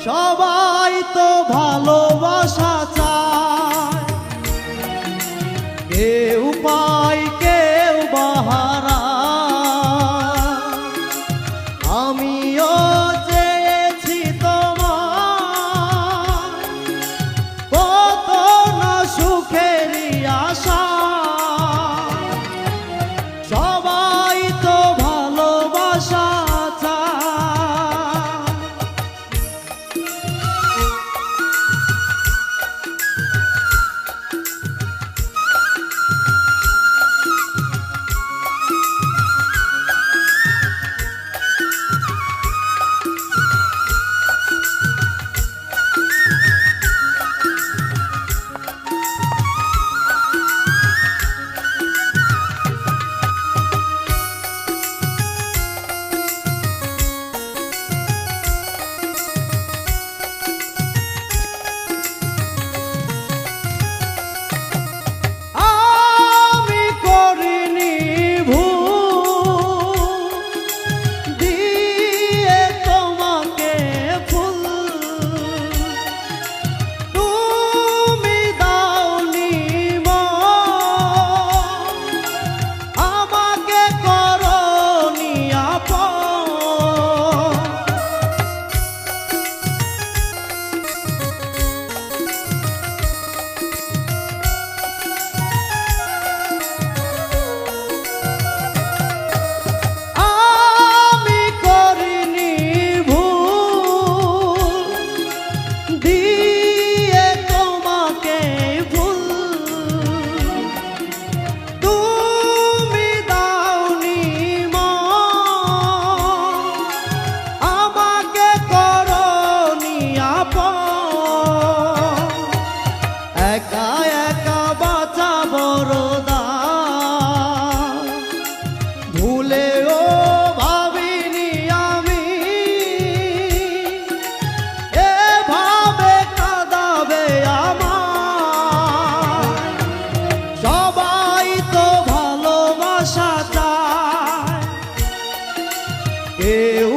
সবাই তো ভালোবাসা চায়, কেউ পায় কেউ বাহারা। আমিও চেয়েছি তোমার কত না সুখেরই আশা। সবাই তো ভালোবাসা একা একা বাঁচা বড় দায়, ভুলেও ভাবিনি আমি এভাবে কাঁদাবে আমায়। সবাই তো ভালোবাসা চায়, কেউ